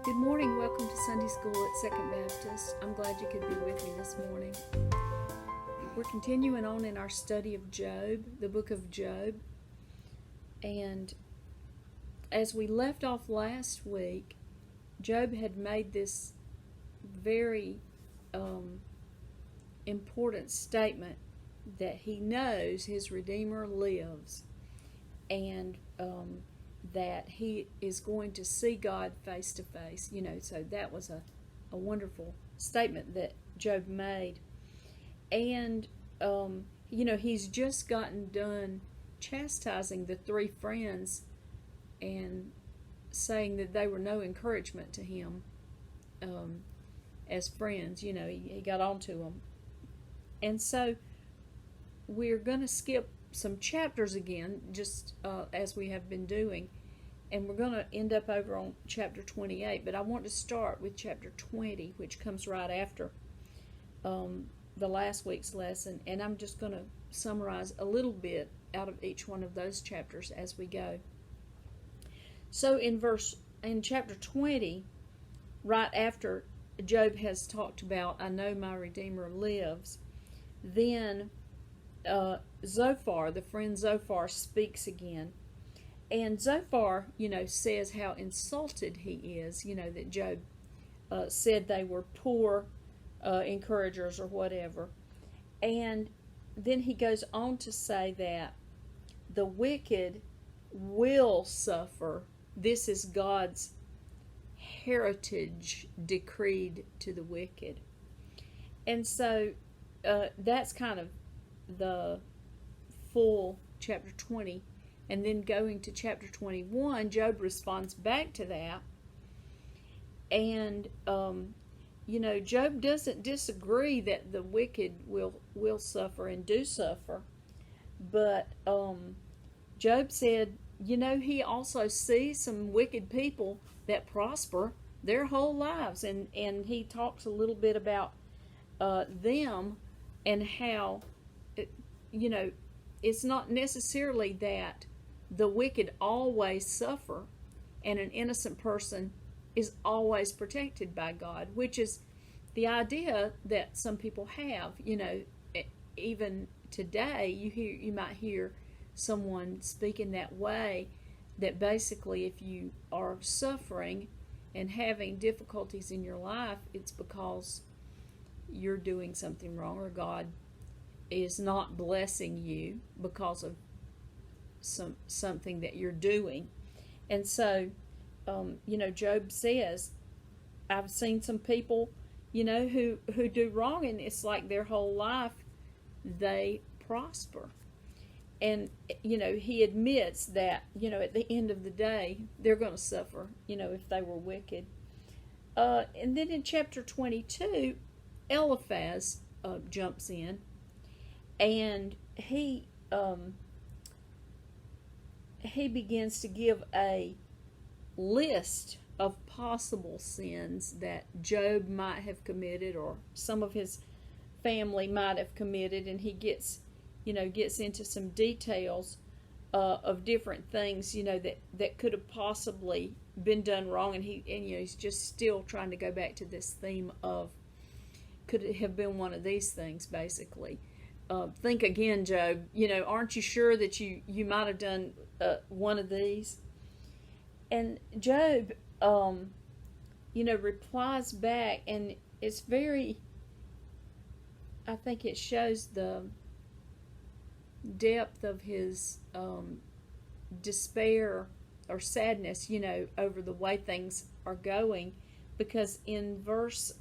Good morning. Welcome to Sunday School at Second Baptist. I'm glad you could be with me this morning. We're continuing on in our study of Job, the book of Job. And as we left off last week, Job had made this very important statement that he knows his Redeemer lives, and that he is going to see God face to face. So that was a wonderful statement that Job made. And, he's just gotten done chastising the three friends and saying that they were no encouragement to him as friends. He got on to them. And so we're going to skip some chapters again, just as we have been doing, and we're going to end up over on chapter 28, but I want to start with chapter 20, which comes right after the last week's lesson, and I'm just going to summarize a little bit out of each one of those chapters as we go. So in chapter 20, right after Job has talked about, I know my Redeemer lives, then Zophar, the friend Zophar, speaks again. And Zophar, says how insulted he is, that Job said they were poor encouragers or whatever. And then he goes on to say that the wicked will suffer. This is God's heritage decreed to the wicked. And so that's kind of the full chapter 20, and then going to chapter 21, Job responds back to that, and Job doesn't disagree that the wicked will suffer and do suffer, but Job said, he also sees some wicked people that prosper their whole lives, and he talks a little bit about them and how it's not necessarily that the wicked always suffer and an innocent person is always protected by God, which is the idea that some people have. Even today, you might hear someone speak in that way, that basically if you are suffering and having difficulties in your life, it's because you're doing something wrong, or God is not blessing you because of something that you're doing. And so Job says, I've seen some people who do wrong, and it's like their whole life they prosper. And he admits that at the end of the day they're going to suffer if they were wicked. And then in chapter 22, Eliphaz jumps in, and he begins to give a list of possible sins that Job might have committed, or some of his family might have committed, and he gets into some details of different things that could have possibly been done wrong, and he's just still trying to go back to this theme of, could it have been one of these things, basically. Think again, Job. Aren't you sure that you might have done one of these? And Job, replies back, and it's very, I think it shows the depth of his despair or sadness, over the way things are going, because in verse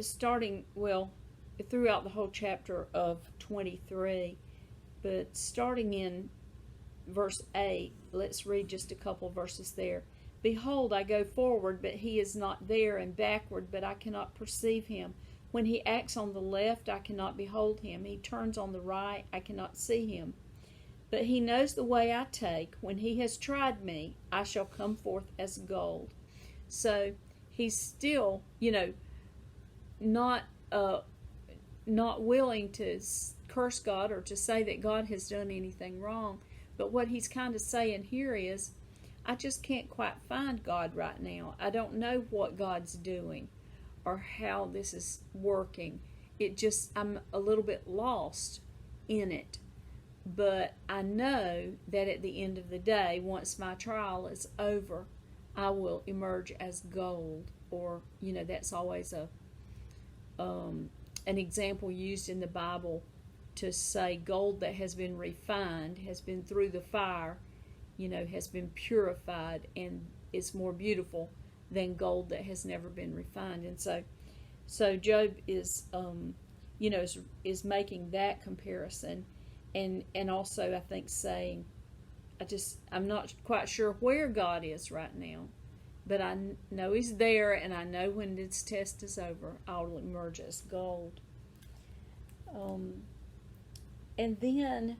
starting, throughout the whole chapter of 23, but starting in verse 8, let's read just a couple verses there. Behold, I go forward, but he is not there, and backward, but I cannot perceive him. When he acts on the left, I cannot behold him. He turns on the right, I cannot see him. But he knows the way I take. When he has tried me, I shall come forth as gold. So he's still, not willing to curse God or to say that God has done anything wrong. But what he's kind of saying here is, I just can't quite find God right now. I don't know what God's doing or how this is working. I'm a little bit lost in it. But I know that at the end of the day, once my trial is over, I will emerge as gold. Or, that's always an example used in the Bible to say gold that has been refined, has been through the fire, has been purified, and it's more beautiful than gold that has never been refined. And so Job is is making that comparison, and also I think saying, I'm not quite sure where God is right now, but I know He's there, and I know when this test is over, I'll emerge as gold. And then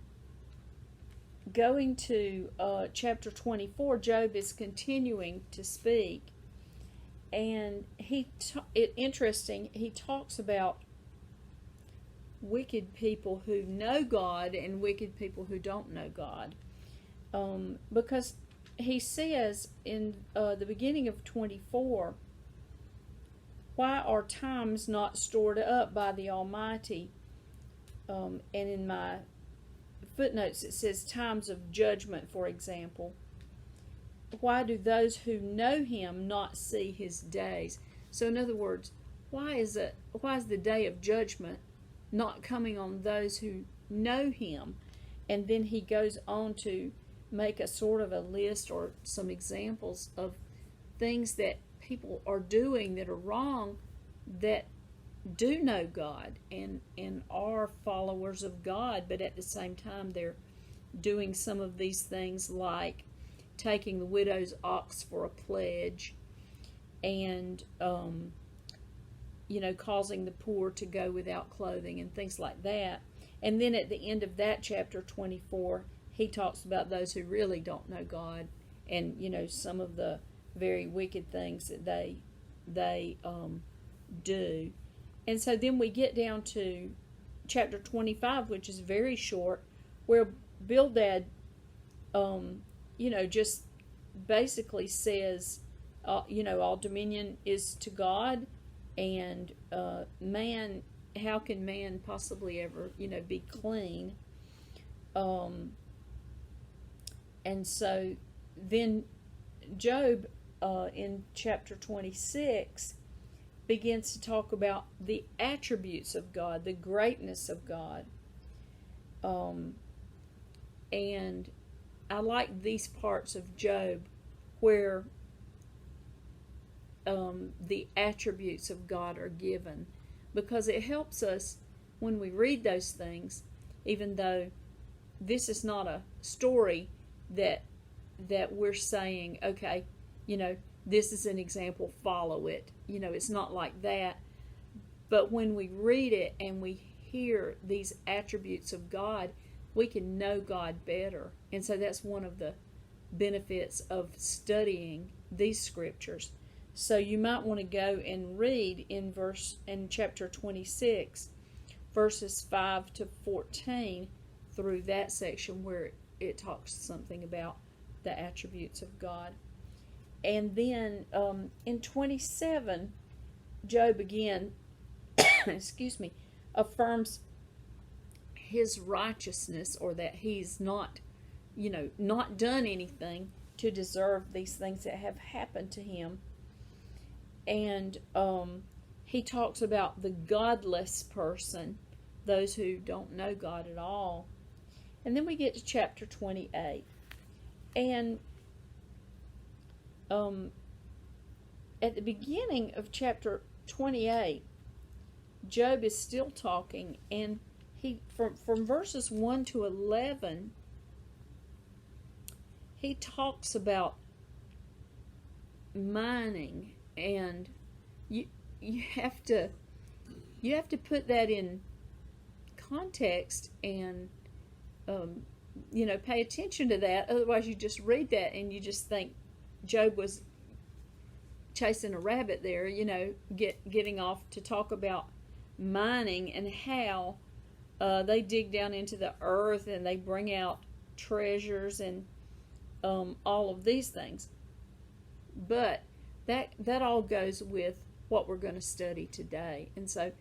going to chapter 24, Job is continuing to speak, and interesting. He talks about wicked people who know God and wicked people who don't know God, because he says in the beginning of 24, "Why are times not stored up by the Almighty?" And in my footnotes it says times of judgment, for example. "Why do those who know Him not see His days?" So in other words, why is the day of judgment not coming on those who know Him? And then he goes on to make a sort of a list or some examples of things that people are doing that are wrong, that do know God and are followers of God, but at the same time they're doing some of these things like taking the widow's ox for a pledge, and causing the poor to go without clothing and things like that. And then at the end of that chapter 24, he talks about those who really don't know God, and some of the very wicked things that they do. And so then we get down to chapter 25, which is very short, where Bildad just basically says all dominion is to God, and man, how can man possibly ever be clean? And so then Job in chapter 26 begins to talk about the attributes of God, the greatness of God. And I like these parts of Job where the attributes of God are given, because it helps us when we read those things, even though this is not a story that we're saying, okay, this is an example, follow it. It's not like that. But when we read it and we hear these attributes of God, we can know God better. And so that's one of the benefits of studying these scriptures. So you might want to go and read in chapter 26, verses 5 to 14 through that section where it talks something about the attributes of God. And then in 27, Job again, affirms his righteousness, or that he's not done anything to deserve these things that have happened to him. And he talks about the godless person, those who don't know God at all. And then we get to chapter 28. And at the beginning of chapter 28, Job is still talking, and he from verses 1 to 11, he talks about mining, and you have to put that in context and pay attention to that. Otherwise, you just read that and you just think Job was chasing a rabbit there, getting off to talk about mining and how they dig down into the earth and they bring out treasures, and all of these things. But that all goes with what we're going to study today. And so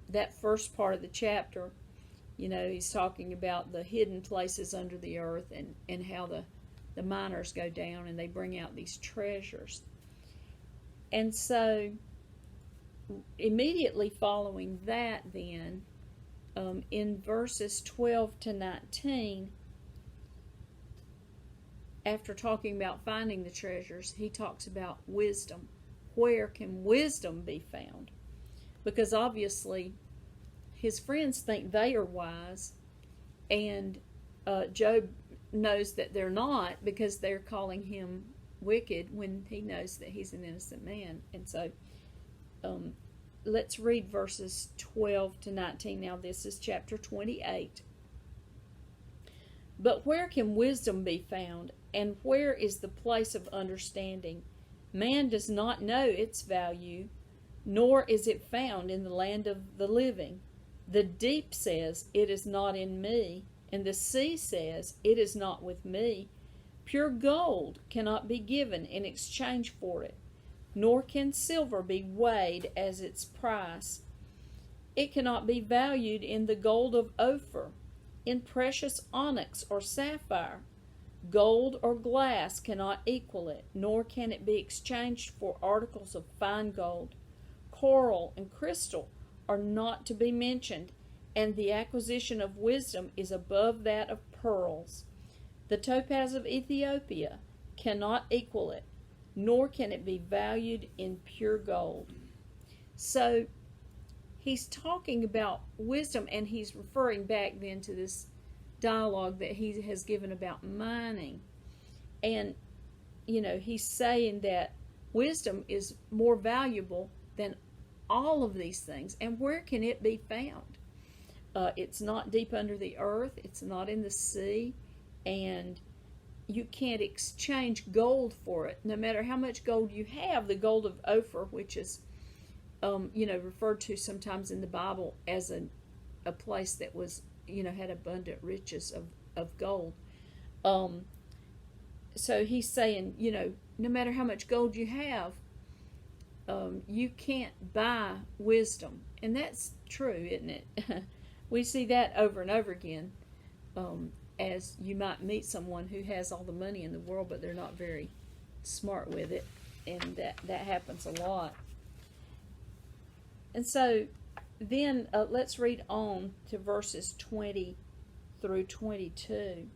that first part of the chapter, he's talking about the hidden places under the earth, and how the miners go down and they bring out these treasures. And so immediately following that, then, in verses 12 to 19, after talking about finding the treasures, he talks about wisdom. Where can wisdom be found? Because obviously his friends think they are wise, and Job knows that they're not, because they're calling him wicked when he knows that he's an innocent man. And so let's read verses 12 to 19 now. This is chapter 28. But where can wisdom be found, and where is the place of understanding? Man does not know its value, nor is it found in the land of the living. The deep says, it is not in me, and the sea says, it is not with me. Pure gold cannot be given in exchange for it, nor can silver be weighed as its price. It cannot be valued in the gold of Ophir, in precious onyx or sapphire. Gold or glass cannot equal it, nor can it be exchanged for articles of fine gold. Coral and crystal are not to be mentioned, and the acquisition of wisdom is above that of pearls. The topaz of Ethiopia cannot equal it, nor can it be valued in pure gold. So he's talking about wisdom, and he's referring back then to this dialogue that he has given about mining. And, he's saying that wisdom is more valuable than all of these things. And where can it be found? It's not deep under the earth. It's not in the sea. And you can't exchange gold for it. No matter how much gold you have, the gold of Ophir, which is referred to sometimes in the Bible as a place that was, had abundant riches of gold. So he's saying, no matter how much gold you have, you can't buy wisdom. And that's true, isn't it? We see that over and over again, as you might meet someone who has all the money in the world, but they're not very smart with it. And that happens a lot. And so then let's read on to verses 20 through 22.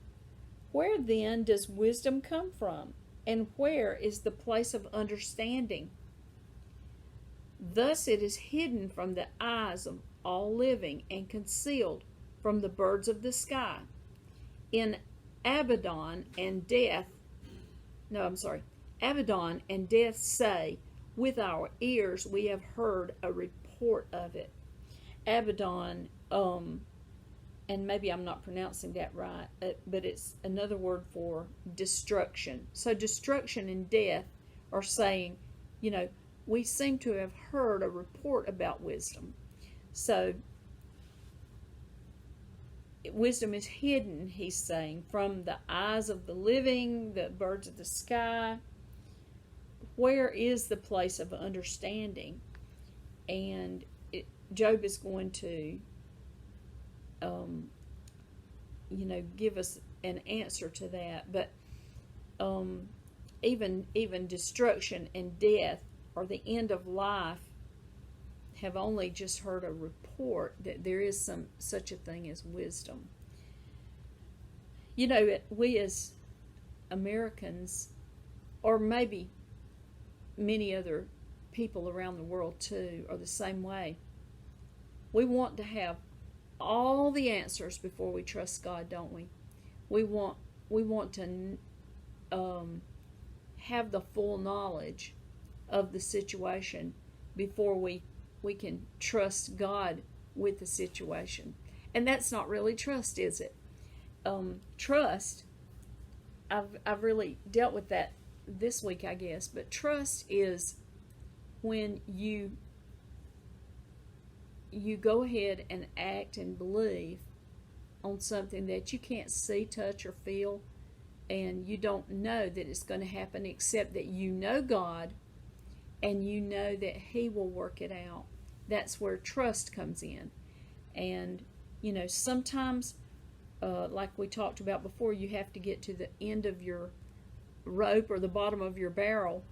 Where then does wisdom come from? And where is the place of understanding? Thus it is hidden from the eyes of all living, and concealed from the birds of the sky. In Abaddon and death say, with our ears we have heard a report of it. Abaddon, and maybe I'm not pronouncing that right, but it's another word for destruction. So destruction and death are saying, we seem to have heard a report about wisdom. So wisdom is hidden, he's saying, from the eyes of the living, the birds of the sky. Where is the place of understanding? And Job is going to, give us an answer to that. But even destruction and death, or the end of life, have only just heard a report that there is such a thing as wisdom. We as Americans, or maybe many other people around the world too, are the same way. We want to have all the answers before we trust God, don't we? We want to have the full knowledge of the situation before we can trust God with the situation. And that's not really trust, is it? Trust, I've really dealt with that this week, I guess, but trust is when you go ahead and act and believe on something that you can't see, touch, or feel, and you don't know that it's going to happen, except that you know God and you know that He will work it out. That's where trust comes in. And, sometimes, like we talked about before, you have to get to the end of your rope or the bottom of your barrel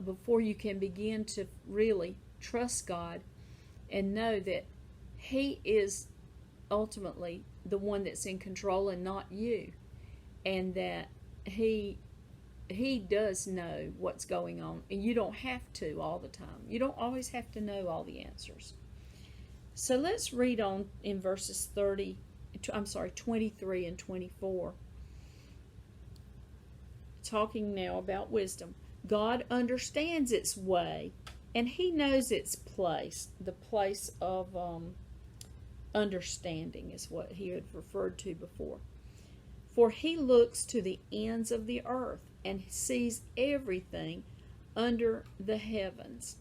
before you can begin to really trust God and know that He is ultimately the one that's in control and not you, and that He does know what's going on, and you don't have to all the time. You don't always have to know all the answers. So let's read on in verses 23 and 24. Talking now about wisdom. God understands its way, and He knows its place. The place of understanding is what he had referred to before. For He looks to the ends of the earth and sees everything under the heavens.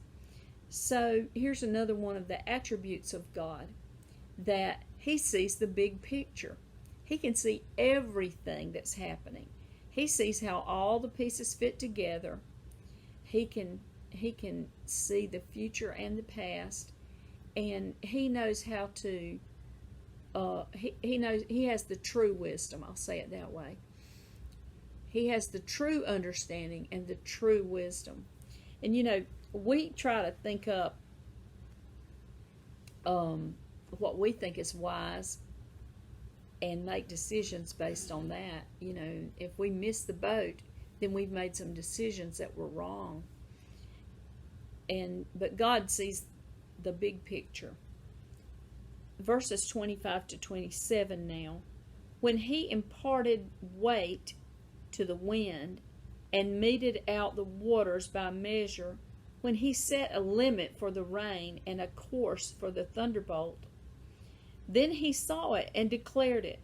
So here's another one of the attributes of God, that He sees the big picture. He can see everything that's happening. He sees how all the pieces fit together. He can see the future and the past, and He knows how to he knows, He has the true wisdom, I'll say it that way. He has the true understanding and the true wisdom. And we try to think up what we think is wise and make decisions based on that. If we miss the boat, then we've made some decisions that were wrong. But God sees the big picture. Verses 25 to 27 now. When He imparted weight to the wind and meted out the waters by measure, when He set a limit for the rain and a course for the thunderbolt, then He saw it and declared it.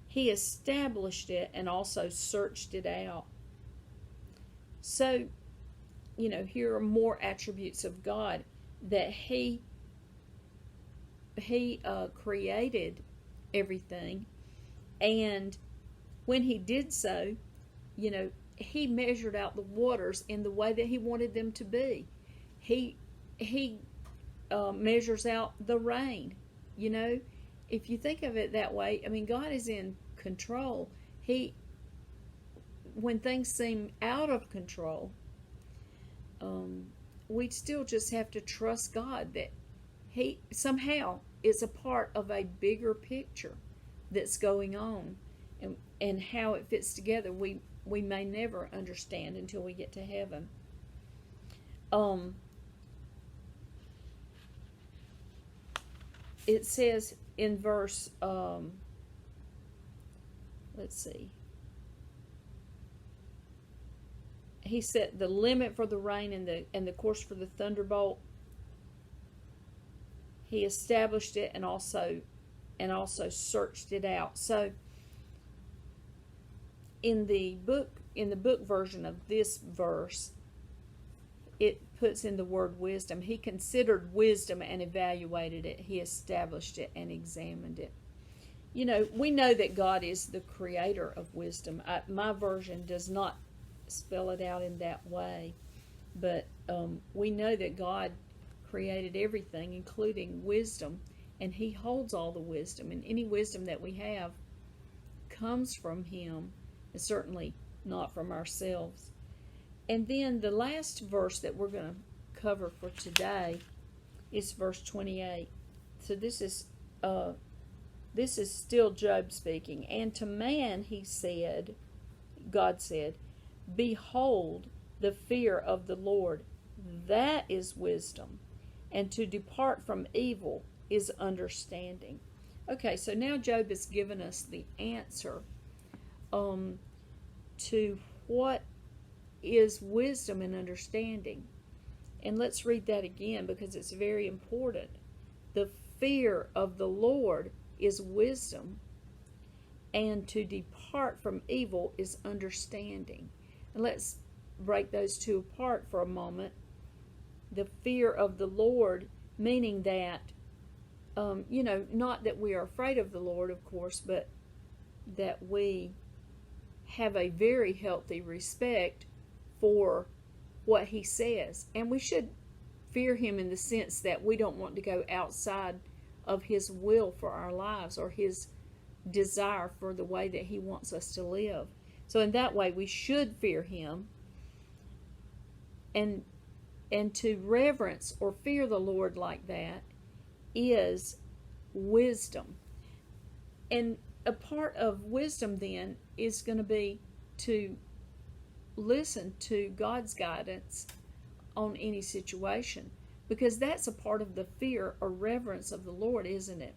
He established it and also searched it out. So, here are more attributes of God, that He created everything, and when He did so, He measured out the waters in the way that He wanted them to be. He measures out the rain. If you think of it that way, God is in control. When things seem out of control, we still just have to trust God that He somehow is a part of a bigger picture that's going on, and how it fits together. We may never understand until we get to heaven. It says in verse, let's see. He set the limit for the rain and the course for the thunderbolt. He established it and also searched it out. So in the book version of this verse, it puts in the word wisdom. He considered wisdom and evaluated it. He established it and examined it. We know that God is the creator of wisdom. My version does not spell it out in that way, but we know that God created everything, including wisdom, and He holds all the wisdom, and any wisdom that we have comes from Him, and certainly not from ourselves. And then the last verse that we're going to cover for today is verse 28. So this is still Job speaking. And to man God said, behold, the fear of the Lord, that is wisdom, and to depart from evil is understanding. Okay, so now Job has given us the answer to what is wisdom and understanding. And let's read that again, because it's very important. The fear of the Lord is wisdom, and to depart from evil is understanding. And let's break those two apart for a moment. The fear of the Lord, meaning that, not that we are afraid of the Lord, of course, but that we have a very healthy respect for what he says. And we should fear him in the sense that we don't want to go outside of his will for our lives or his desire for the way that he wants us to live. So in that way, we should fear him. And to reverence or fear the Lord like that is wisdom. And a part of wisdom then is going to be to listen to God's guidance on any situation, because that's a part of the fear or reverence of the Lord, isn't it?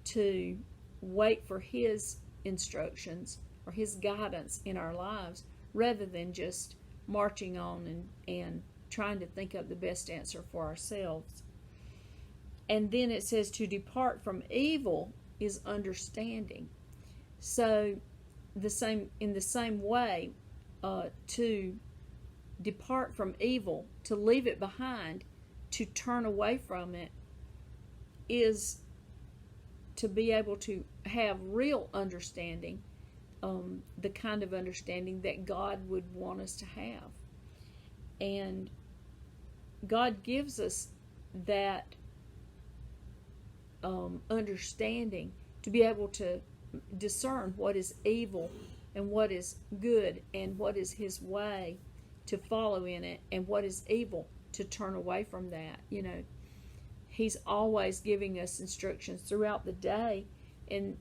To wait for his instructions or his guidance in our lives rather than just marching on and trying to think of the best answer for ourselves. And then it says to depart from evil is understanding. So in the same way, to depart from evil, to leave it behind, to turn away from it, is to be able to have real understanding, the kind of understanding that God would want us to have. And God gives us that understanding to be able to discern what is evil and what is good, and what is his way to follow in it, and what is evil to turn away from that. You know, he's always giving us instructions throughout the day and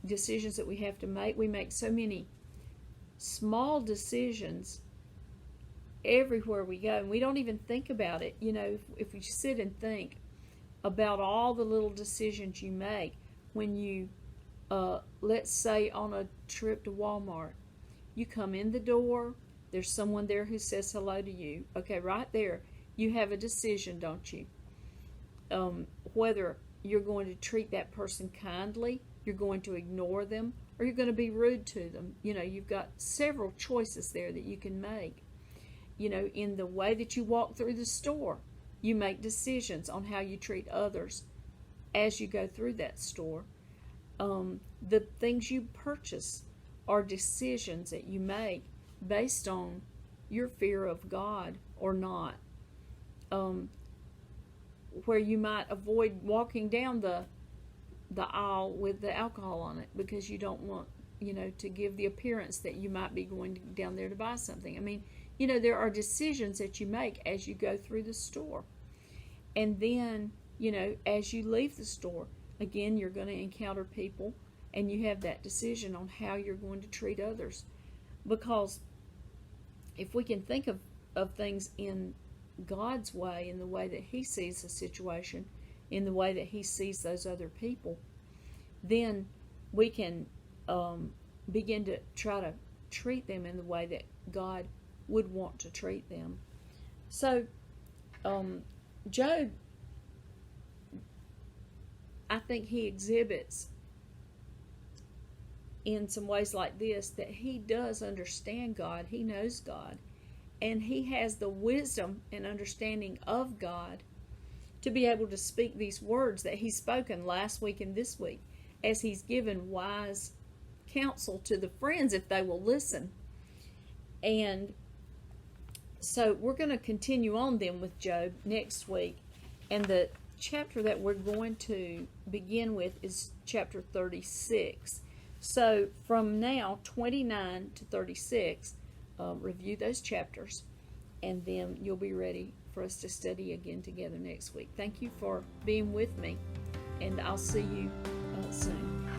decisions that we have to make. We make so many small decisions everywhere we go, and we don't even think about it. You know, if we sit and think about all the little decisions you make when you let's say on a trip to Walmart, you come in the door, there's someone there who says hello to you. Okay, right there you have a decision, don't you? Whether you're going to treat that person kindly, you're going to ignore them, or you're going to be rude to them. You know, you've got several choices there that you can make. You know, in the way that you walk through the store, you make decisions on how you treat others as you go through that store. The things you purchase are decisions that you make based on your fear of God or not. Where you might avoid walking down the aisle with the alcohol on it because you don't want, you know, to give the appearance that you might be going down there to buy something. I mean, you know, there are decisions that you make as you go through the store. And then, you know, as you leave the store, again, you're going to encounter people, and you have that decision on how you're going to treat others. Because if we can think of things in God's way, in the way that he sees the situation, in the way that he sees those other people, then we can begin to try to treat them in the way that God would want to treat them. So Job, I think he exhibits in some ways like this that he does understand God, he knows God, and he has the wisdom and understanding of God to be able to speak these words that he's spoken last week and this week, as he's given wise counsel to the friends if they will listen. And so we're going to continue on then with Job next week, and the chapter that we're going to begin with is chapter 36. So from now 29 to 36, review those chapters, and then you'll be ready for us to study again together next week. Thank you for being with me, and I'll see you soon.